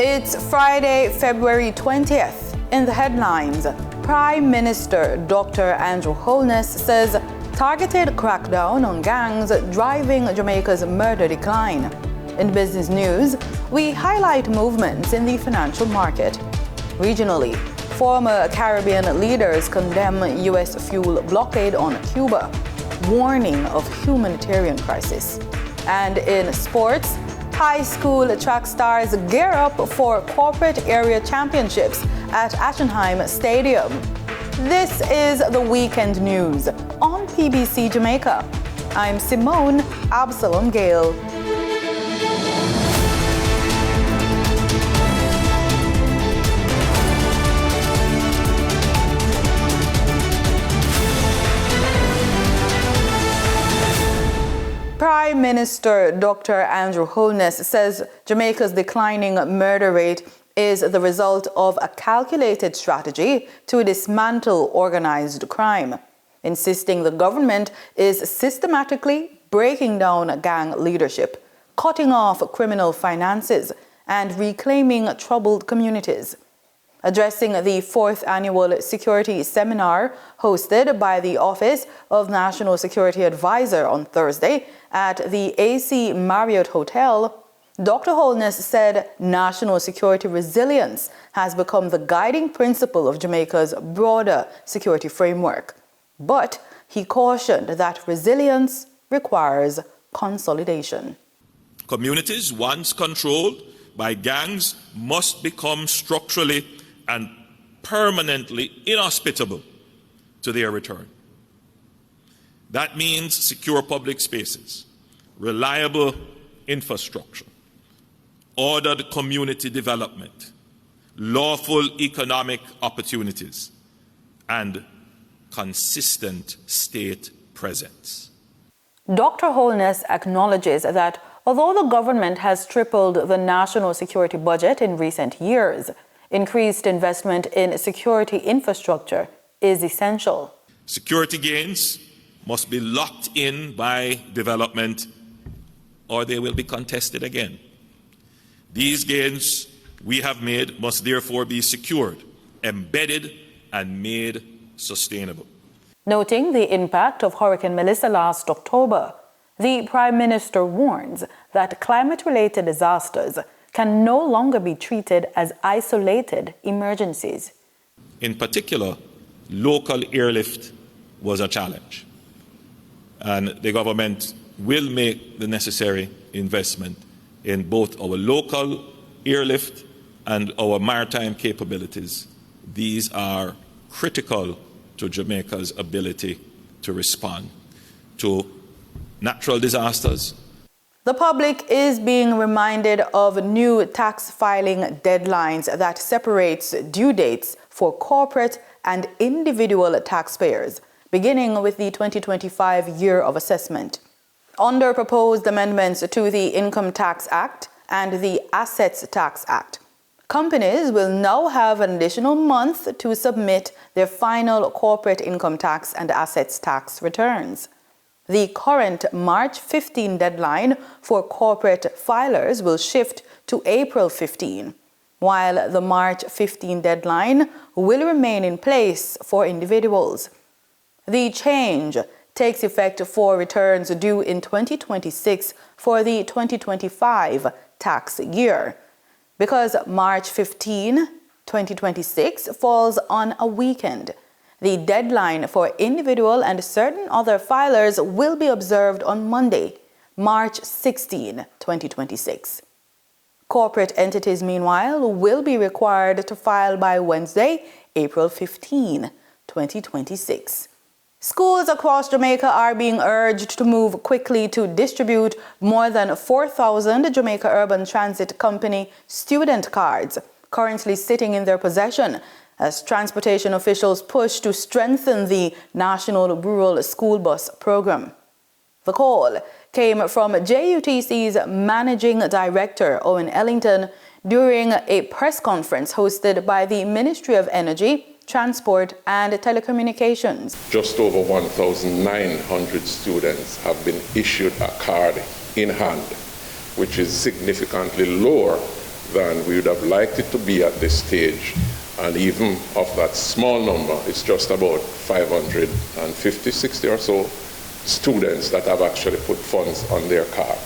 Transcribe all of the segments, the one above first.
It's Friday, February 20th. In the headlines, Prime Minister Dr. Andrew Holness says targeted crackdown on gangs driving Jamaica's murder decline. In business news, we highlight movements in the financial market. Regionally, former Caribbean leaders condemn U.S. fuel blockade on Cuba, warning of humanitarian crisis. And in sports, high school track stars gear up for corporate area championships at Ashenheim Stadium. This is the weekend news on PBC Jamaica. I'm Simone Absalom Gale. Prime Minister Dr. Andrew Holness says Jamaica's declining murder rate is the result of a calculated strategy to dismantle organized crime, insisting the government is systematically breaking down gang leadership, cutting off criminal finances, and reclaiming troubled communities. Addressing the 4th annual security seminar hosted by the Office of National Security Advisor on Thursday at the AC Marriott Hotel, Dr. Holness said national security resilience has become the guiding principle of Jamaica's broader security framework. But he cautioned that resilience requires consolidation. Communities once controlled by gangs must become structurally and permanently inhospitable to their return. That means secure public spaces, reliable infrastructure, ordered community development, lawful economic opportunities, and consistent state presence. Dr. Holness acknowledges that although the government has tripled the national security budget in recent years, increased investment in security infrastructure is essential. Security gains must be locked in by development, or they will be contested again. These gains we have made must therefore be secured, embedded, and made sustainable. Noting the impact of Hurricane Melissa last October, the Prime Minister warns that climate-related disasters can no longer be treated as isolated emergencies. In particular, local airlift was a challenge, and the government will make the necessary investment in both our local airlift and our maritime capabilities. These are critical to Jamaica's ability to respond to natural disasters. The public is being reminded of new tax filing deadlines that separates due dates for corporate and individual taxpayers, beginning with the 2025 year of assessment. Under proposed amendments to the Income Tax Act and the Assets Tax Act, companies will now have an additional month to submit their final corporate income tax and assets tax returns. The current March 15 deadline for corporate filers will shift to April 15, while the March 15 deadline will remain in place for individuals. The change takes effect for returns due in 2026 for the 2025 tax year, because March 15, 2026 falls on a weekend. The deadline for individual and certain other filers will be observed on Monday, March 16, 2026. Corporate entities, meanwhile, will be required to file by Wednesday, April 15, 2026. Schools across Jamaica are being urged to move quickly to distribute more than 4,000 Jamaica Urban Transit Company student cards currently sitting in their possession, as transportation officials push to strengthen the National Rural School Bus Program. The call came from JUTC's Managing Director, Owen Ellington, during a press conference hosted by the Ministry of Energy, Transport and Telecommunications. Just over 1,900 students have been issued a card in hand, which is significantly lower than we would have liked it to be at this stage. And even of that small number, it's just about 550, 60 or so students that have actually put funds on their card.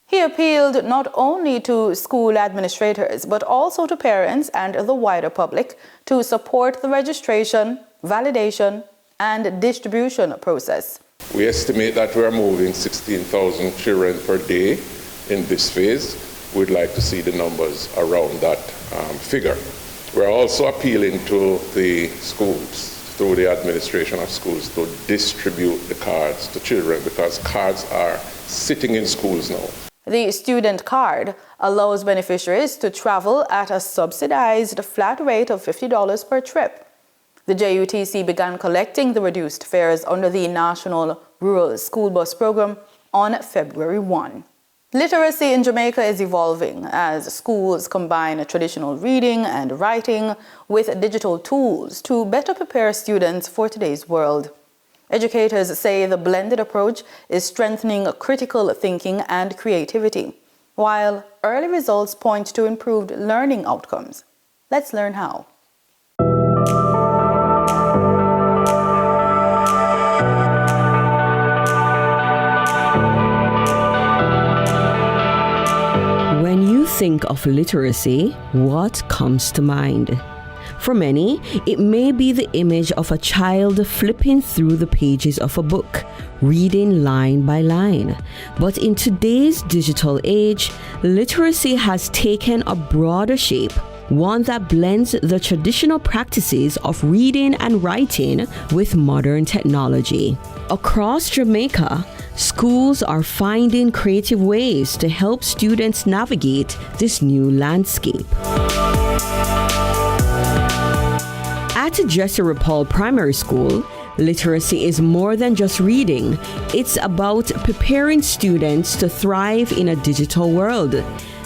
He appealed not only to school administrators, but also to parents and the wider public to support the registration, validation, and distribution process. We estimate that we are moving 16,000 children per day in this phase. We'd like to see the numbers around that figure. We're also appealing to the schools, through the administration of schools, to distribute the cards to children, because cards are sitting in schools now. The student card allows beneficiaries to travel at a subsidized flat rate of $50 per trip. The JUTC began collecting the reduced fares under the National Rural School Bus Program on February 1. Literacy in Jamaica is evolving as schools combine traditional reading and writing with digital tools to better prepare students for today's world. Educators say the blended approach is strengthening critical thinking and creativity, while early results point to improved learning outcomes. Let's learn how. When you think of literacy, what comes to mind? For many, it may be the image of a child flipping through the pages of a book, reading line by line. But in today's digital age, literacy has taken a broader shape, one that blends the traditional practices of reading and writing with modern technology. Across Jamaica, schools are finding creative ways to help students navigate this new landscape. At Jesserapol Primary School, literacy is more than just reading. It's about preparing students to thrive in a digital world.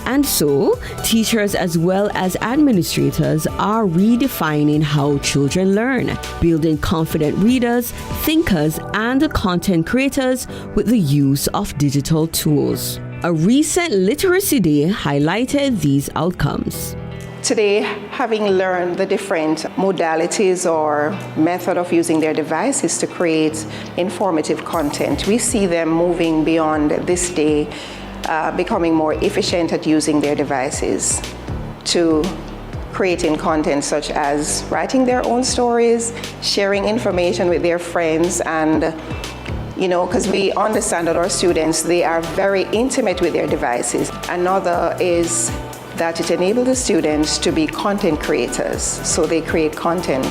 And so, teachers as well as administrators are redefining how children learn, building confident readers, thinkers, and content creators with the use of digital tools. A recent Literacy Day highlighted these outcomes. Today, having learned the different modalities or method of using their devices to create informative content, we see them moving beyond this day, becoming more efficient at using their devices to creating content such as writing their own stories, sharing information with their friends, and because we understand that our students, they are very intimate with their devices. Another is that it enables the students to be content creators. So they create content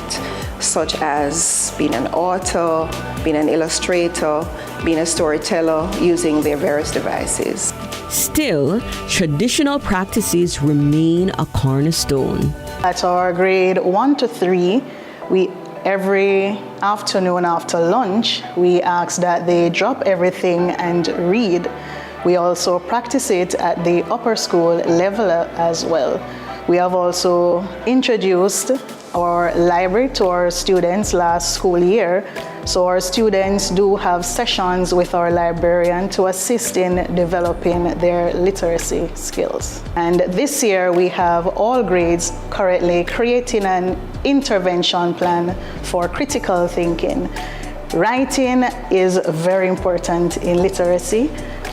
such as being an author, being an illustrator, being a storyteller, using their various devices. Still, traditional practices remain a cornerstone. At our grade 1 to 3, every afternoon after lunch, we ask that they drop everything and read. We also practice it at the upper school level as well. We have also introduced our library to our students last school year. So our students do have sessions with our librarian to assist in developing their literacy skills. And this year we have all grades currently creating an intervention plan for critical thinking. Writing is very important in literacy,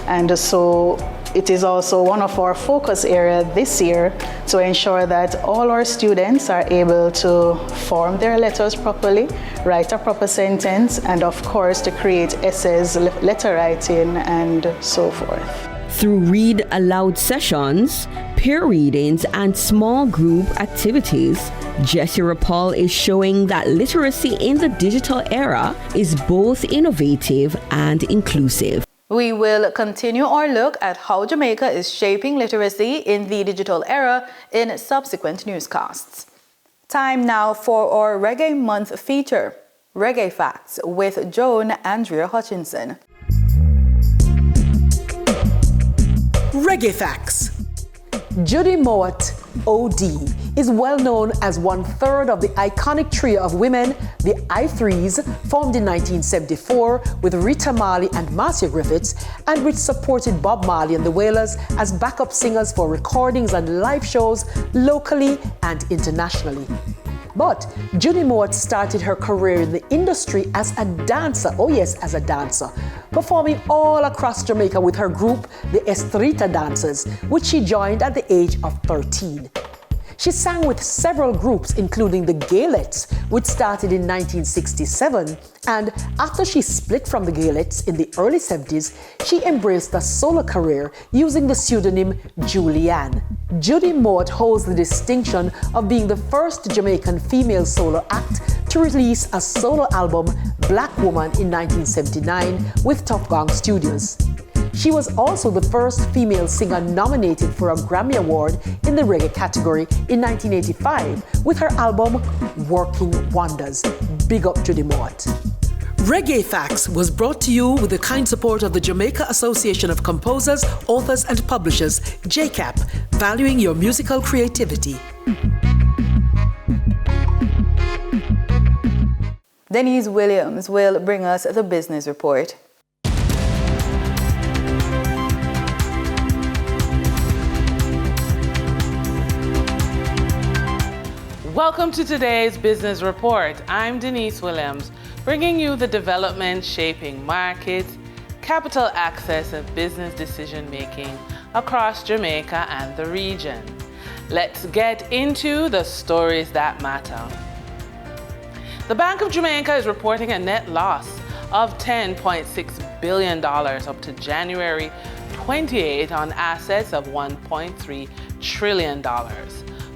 and so it is also one of our focus areas this year to ensure that all our students are able to form their letters properly, write a proper sentence, and of course to create essays, letter writing, and so forth. Through read aloud sessions, peer readings, and small group activities, Jesserapol is showing that literacy in the digital era is both innovative and inclusive. We will continue our look at how Jamaica is shaping literacy in the digital era in subsequent newscasts. Time now for our Reggae Month feature, Reggae Facts with Joan Andrea Hutchinson. Reggae Facts. Judy Mowat, OD, is well known as one-third of the iconic trio of women, the I-Threes, formed in 1974 with Rita Marley and Marcia Griffiths, and which supported Bob Marley and the Wailers as backup singers for recordings and live shows locally and internationally. But Judy Mowat started her career in the industry as a dancer, oh yes, as a dancer, performing all across Jamaica with her group, the Estrita Dancers, which she joined at the age of 13. She sang with several groups, including the Gaylettes, which started in 1967, and after she split from the Gaylettes in the early 70s, she embraced a solo career using the pseudonym Julianne. Judy Mowat holds the distinction of being the first Jamaican female solo act to release a solo album, Black Woman, in 1979 with Tough Gong Studios. She was also the first female singer nominated for a Grammy Award in the reggae category in 1985 with her album Working Wonders. Big up Judy Mowat. Reggae Facts was brought to you with the kind support of the Jamaica Association of Composers, Authors and Publishers, JCAP, valuing your musical creativity. Denise Williams will bring us the business report. Welcome to today's business report. I'm Denise Williams, bringing you the development shaping markets, capital access and business decision making across Jamaica and the region. Let's get into the stories that matter. The Bank of Jamaica is reporting a net loss of $10.6 billion up to January 28 on assets of $1.3 trillion.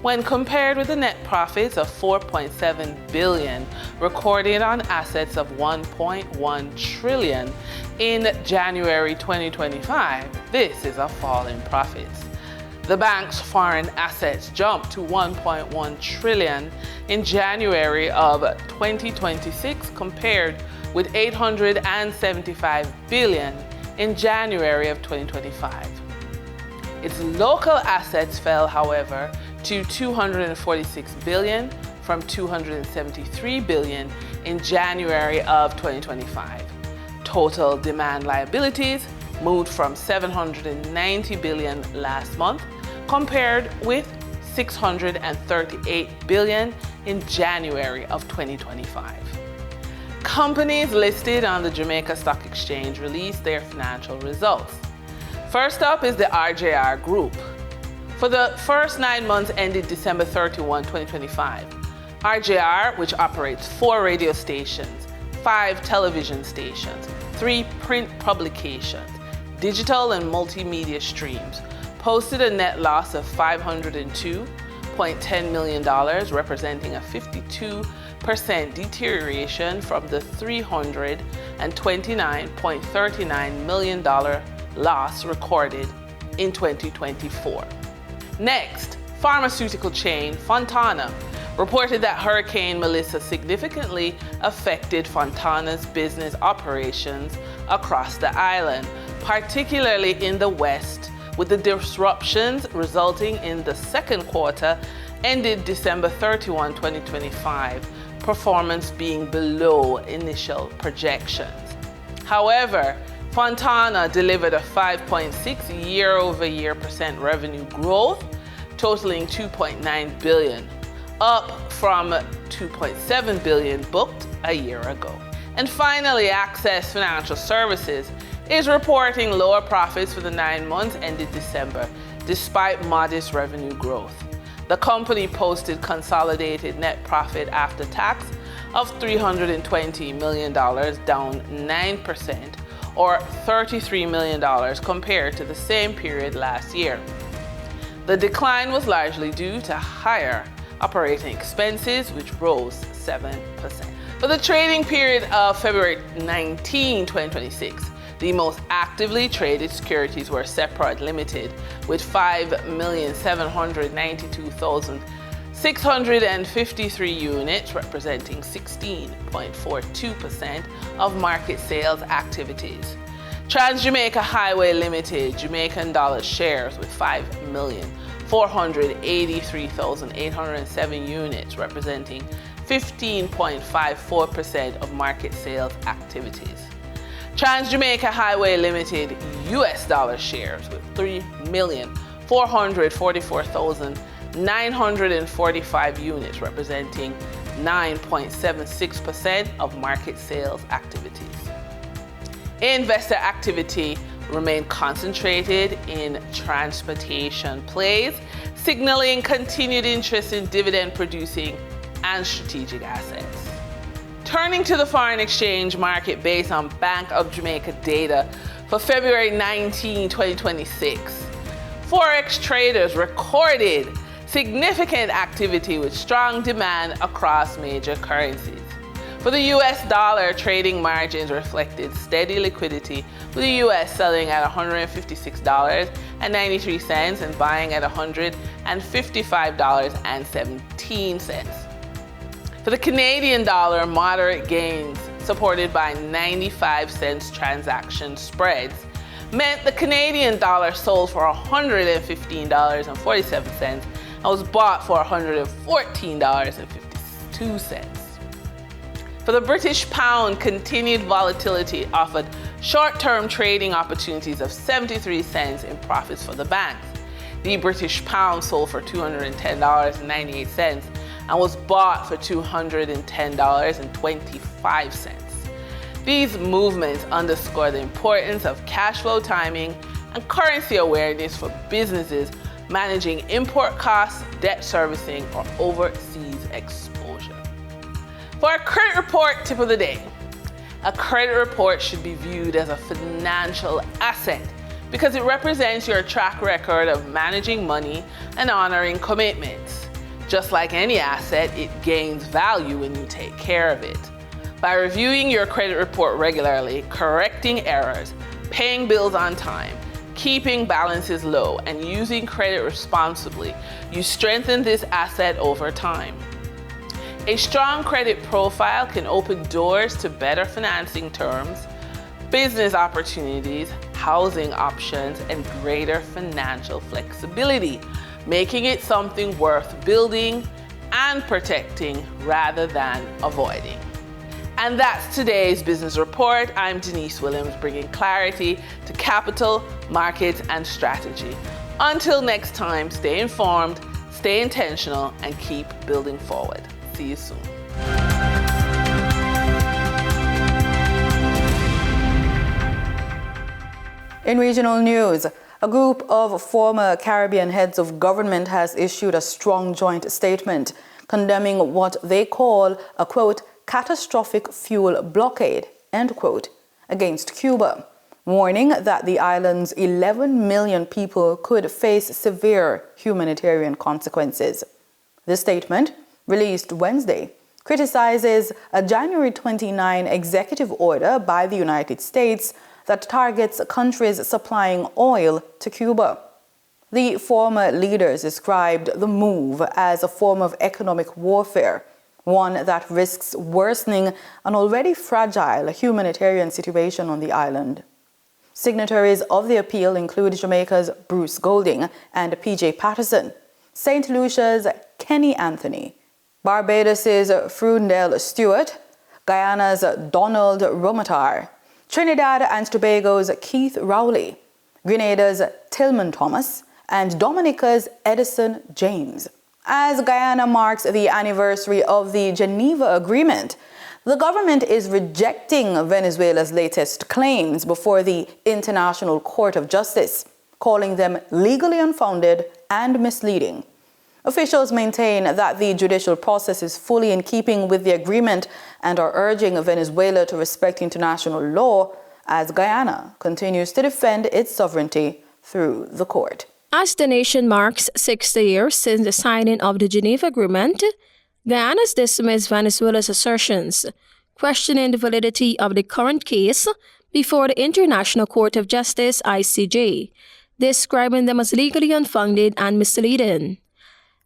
When compared with the net profits of $4.7 billion recorded on assets of $1.1 trillion in January 2025, this is a fall in profits. The bank's foreign assets jumped to $1.1 trillion in January of 2026 compared with $875 billion in January of 2025. Its local assets fell, however, to $246 billion from $273 billion in January of 2025. Total demand liabilities moved from $790 billion last month compared with $638 billion in January of 2025. Companies listed on the Jamaica Stock Exchange released their financial results. First up is the RJR Group. For the first 9 months ended December 31, 2025, RJR, which operates 4 radio stations, 5 television stations, 3 print publications, digital and multimedia streams, posted a net loss of $502.10 million, representing a 52% deterioration from the $329.39 million loss recorded in 2024. Next, pharmaceutical chain Fontana reported that Hurricane Melissa significantly affected Fontana's business operations across the island, particularly in the west, with the disruptions resulting in the second quarter ended December 31, 2025, performance being below initial projections. However, Fontana delivered a 5.6 year-over-year % revenue growth, totaling $2.9 billion, up from $2.7 billion booked a year ago. And finally, Access Financial Services is reporting lower profits for the 9 months ended December, despite modest revenue growth. The company posted consolidated net profit after tax of $320 million, down 9%, or $33 million compared to the same period last year. The decline was largely due to higher operating expenses, which rose 7%. For the trading period of February 19, 2026, the most actively traded securities were Separate Limited with 5,792,653 units, representing 16.42% of market sales activities. Trans Jamaica Highway Limited, Jamaican dollar shares with 5,100,000 483,807 units, representing 15.54% of market sales activities. Trans-Jamaica Highway Limited US dollar shares with 3,444,945 units, representing 9.76% of market sales activities. Investor activity remained concentrated in transportation plays, signaling continued interest in dividend-producing and strategic assets. Turning to the foreign exchange market based on Bank of Jamaica data for February 19, 2026, Forex traders recorded significant activity with strong demand across major currencies. For the US dollar, trading margins reflected steady liquidity, with the US selling at $156.93 and buying at $155.17. For the Canadian dollar, moderate gains, supported by 95 cents transaction spreads, meant the Canadian dollar sold for $115.47 and was bought for $114.52. For the British pound, continued volatility offered short-term trading opportunities of 73 cents in profits for the banks. The British pound sold for $210.98 and was bought for $210.25. These movements underscore the importance of cash flow timing and currency awareness for businesses managing import costs, debt servicing, or overseas exposure. For our credit report tip of the day, a credit report should be viewed as a financial asset because it represents your track record of managing money and honoring commitments. Just like any asset, it gains value when you take care of it. By reviewing your credit report regularly, correcting errors, paying bills on time, keeping balances low, and using credit responsibly, you strengthen this asset over time. A strong credit profile can open doors to better financing terms, business opportunities, housing options, and greater financial flexibility, making it something worth building and protecting rather than avoiding. And that's today's business report. I'm Denise Williams, bringing clarity to capital, markets, and strategy. Until next time, stay informed, stay intentional, and keep building forward. See you soon. In regional news, a group of former Caribbean heads of government has issued a strong joint statement condemning what they call a, quote, catastrophic fuel blockade, end quote, against Cuba, warning that the island's 11 million people could face severe humanitarian consequences. The statement, released Wednesday, criticizes a January 29 executive order by the United States that targets countries supplying oil to Cuba. The former leaders described the move as a form of economic warfare, one that risks worsening an already fragile humanitarian situation on the island. Signatories of the appeal include Jamaica's Bruce Golding and PJ Patterson, St. Lucia's Kenny Anthony, Barbados's Frundell Stewart, Guyana's Donald Romatar, Trinidad and Tobago's Keith Rowley, Grenada's Tillman Thomas, and Dominica's Edison James. As Guyana marks the anniversary of the Geneva Agreement, the government is rejecting Venezuela's latest claims before the International Court of Justice, calling them legally unfounded and misleading. Officials maintain that the judicial process is fully in keeping with the agreement and are urging Venezuela to respect international law as Guyana continues to defend its sovereignty through the court. As the nation marks 60 years since the signing of the Geneva Agreement, Guyana has dismissed Venezuela's assertions, questioning the validity of the current case before the International Court of Justice, ICJ, describing them as legally unfounded and misleading.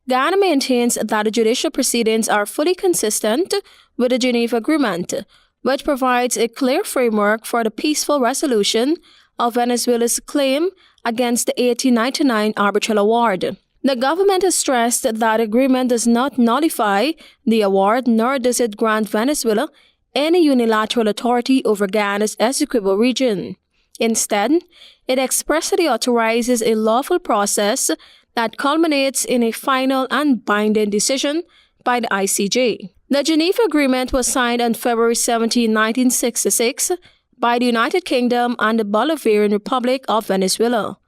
Guyana maintains that the judicial proceedings are fully consistent with the Geneva Agreement, which provides a clear framework for the peaceful resolution of Venezuela's claim against the 1899 arbitral award. The government has stressed that the agreement does not nullify the award, nor does it grant Venezuela any unilateral authority over Guyana's Essequibo region. Instead, it expressly authorizes a lawful process that culminates in a final and binding decision by the ICJ. The Geneva Agreement was signed on February 17, 1966 by the United Kingdom and the Bolivarian Republic of Venezuela,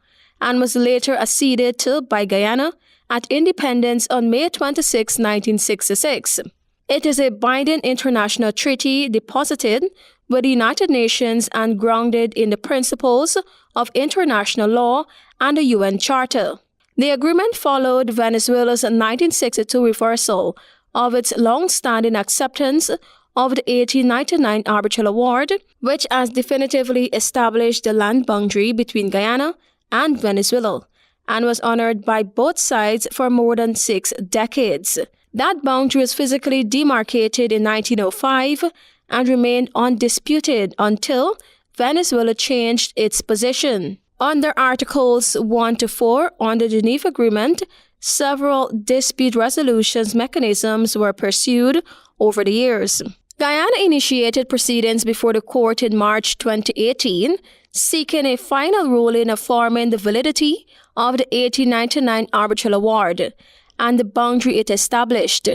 and was later acceded to by Guyana at independence on May 26, 1966. It is a binding international treaty deposited with the United Nations and grounded in the principles of international law and the UN Charter. The agreement followed Venezuela's 1962 reversal of its long-standing acceptance of the 1899 Arbitral Award, which has definitively established the land boundary between Guyana and Venezuela, and was honored by both sides for more than 6 decades. That boundary was physically demarcated in 1905 and remained undisputed until Venezuela changed its position. Under Articles 1 to 4 on the Geneva Agreement, several dispute resolutions mechanisms were pursued over the years. Guyana initiated proceedings before the court in March 2018, seeking a final ruling affirming the validity of the 1899 Arbitral Award and the boundary it established.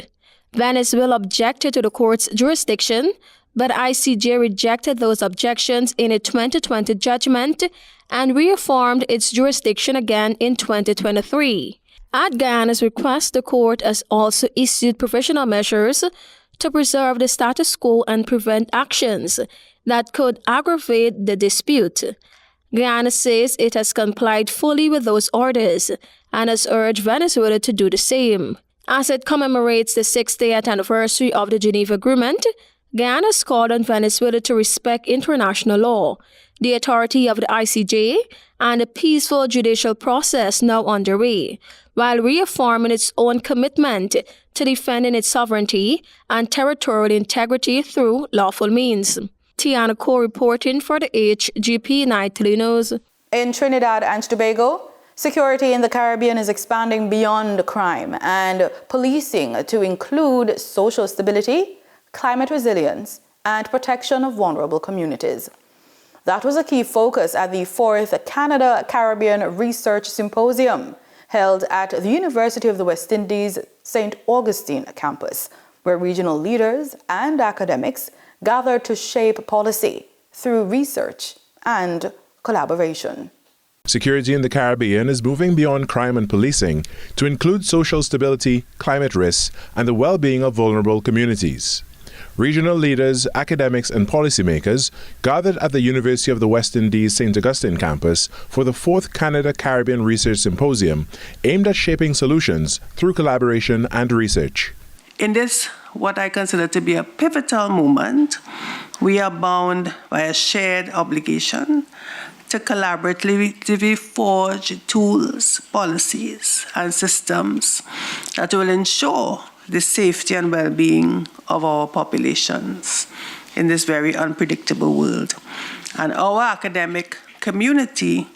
Venezuela objected to the court's jurisdiction, but ICJ rejected those objections in a 2020 judgment and reaffirmed its jurisdiction again in 2023. At Guyana's request, the court has also issued provisional measures to preserve the status quo and prevent actions that could aggravate the dispute. Guyana says it has complied fully with those orders and has urged Venezuela to do the same. As it commemorates the 60th anniversary of the Geneva Agreement, Guyana has called on Venezuela to respect international law, the authority of the ICJ, and a peaceful judicial process now underway, while reaffirming its own commitment to defending its sovereignty and territorial integrity through lawful means. Tiana Ko reporting for the HGP Nightly News. In Trinidad and Tobago, security in the Caribbean is expanding beyond crime and policing to include social stability, climate resilience, and protection of vulnerable communities. That was a key focus at the 4th Canada-Caribbean Research Symposium held at the University of the West Indies St. Augustine campus, where regional leaders and academics gathered to shape policy through research and collaboration. Security in the Caribbean is moving beyond crime and policing to include social stability, climate risks, and the well-being of vulnerable communities. Regional leaders, academics, and policymakers gathered at the University of the West Indies St. Augustine campus for the 4th Canada-Caribbean Research Symposium aimed at shaping solutions through collaboration and research. In this, what I consider to be a pivotal moment, we are bound by a shared obligation to collaboratively forge tools, policies, and systems that will ensure the safety and well-being of our populations in this very unpredictable world. And our academic community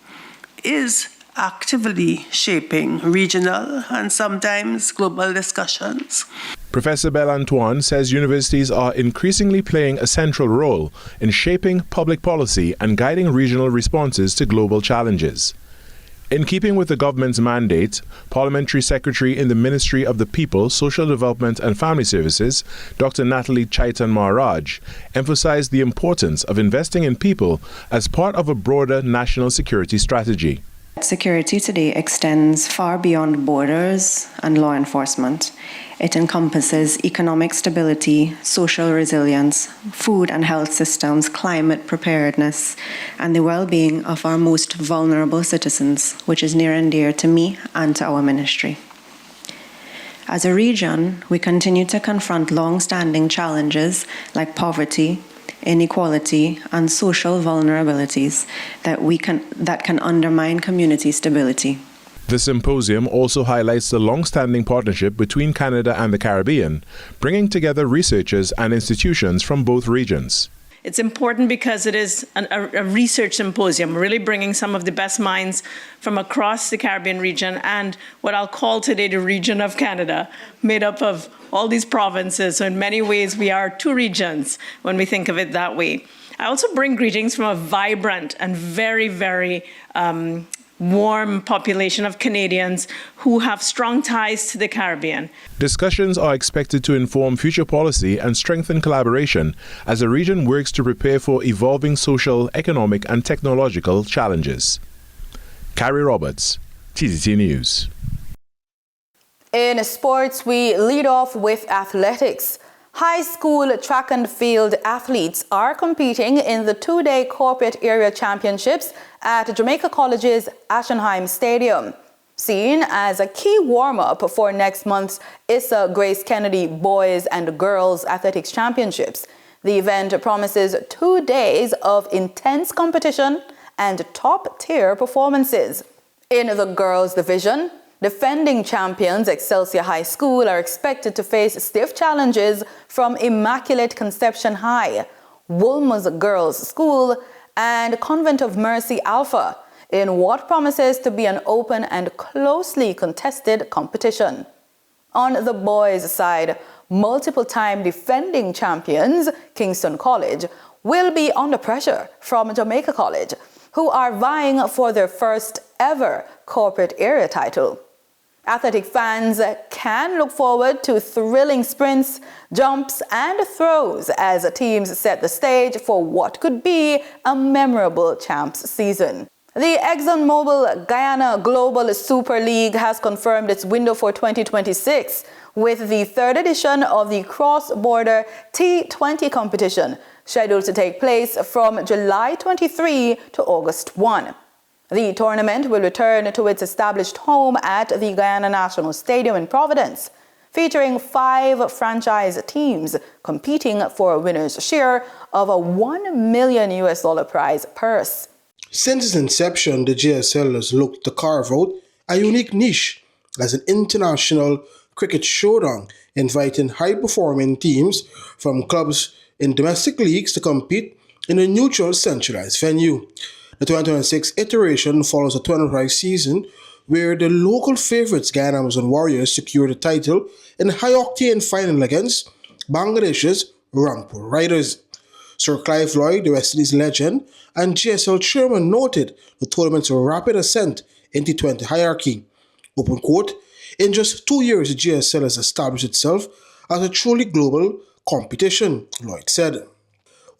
is actively shaping regional and sometimes global discussions. Professor Bell-Antoine says universities are increasingly playing a central role in shaping public policy and guiding regional responses to global challenges. In keeping with the government's mandate, Parliamentary Secretary in the Ministry of the People, Social Development and Family Services, Dr. Natalie Chaitan Maharaj, emphasized the importance of investing in people as part of a broader national security strategy. Security today extends far beyond borders and law enforcement. It encompasses economic stability, social resilience, food and health systems, climate preparedness, and the well-being of our most vulnerable citizens, which is near and dear to me and to our ministry. As a region, we continue to confront long-standing challenges like poverty, inequality, and social vulnerabilities that can undermine community stability. The symposium also highlights the long-standing partnership between Canada and the Caribbean, bringing together researchers and institutions from both regions. It's important because it is a research symposium, really bringing some of the best minds from across the Caribbean region and what I'll call today the region of Canada, made up of all these provinces. So in many ways, we are two regions when we think of it that way. I also bring greetings from a vibrant and very, very warm population of Canadians who have strong ties to the Caribbean. Discussions are expected to inform future policy and strengthen collaboration as the region works to prepare for evolving social, economic, and technological challenges. Carrie Roberts, TZT News. In sports, we lead off with athletics. High school track and field athletes are competing in the two-day corporate area championships at Jamaica College's Ashenheim Stadium. Seen as a key warm-up for next month's Issa Grace Kennedy Boys and Girls Athletics Championships, the event promises 2 days of intense competition and top-tier performances. In the girls' division, defending champions Excelsior High School are expected to face stiff challenges from Immaculate Conception High, Wolmer's Girls' School, and Convent of Mercy Alpha in what promises to be an open and closely contested competition. On the boys' side, multiple-time defending champions Kingston College will be under pressure from Jamaica College, who are vying for their first ever corporate area title. Athletic fans can look forward to thrilling sprints, jumps, and throws as teams set the stage for what could be a memorable champs season. The ExxonMobil Guyana Global Super League has confirmed its window for 2026 with the third edition of the cross-border T20 competition scheduled to take place from July 23 to August 1. The tournament will return to its established home at the Guyana National Stadium in Providence, featuring 5 franchise teams competing for a winner's share of a $1 million prize purse. Since its inception, the GSL has looked to carve out a unique niche as an international cricket showdown, inviting high-performing teams from clubs in domestic leagues to compete in a neutral, centralized venue. The 2026 iteration follows a 25 season where the local favourites Guyana Amazon Warriors secured the title in a high-octane final against Bangladesh's Rangpur Riders. Sir Clive Lloyd, the West Indies legend, and GSL chairman noted the tournament's rapid ascent in T20 hierarchy. Open quote, in just 2 years, the GSL has established itself as a truly global competition, Lloyd said.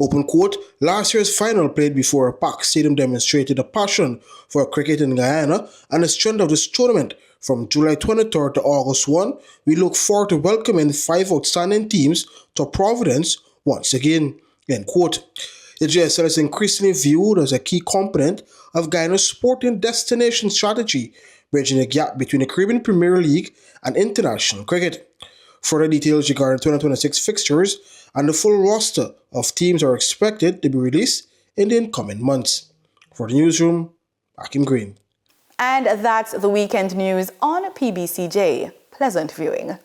Open quote, last year's final played before a packed stadium demonstrated a passion for cricket in Guyana and the strength of this tournament. From July 23rd to August 1, we look forward to welcoming 5 outstanding teams to Providence once again, end quote. The GSL is increasingly viewed as a key component of Guyana's sporting destination strategy, bridging the gap between the Caribbean Premier League and international cricket. Further details regarding 2026 fixtures and the full roster of teams are expected to be released in the incoming months. For the newsroom, Akim Green. And that's the weekend news on PBCJ. Pleasant viewing.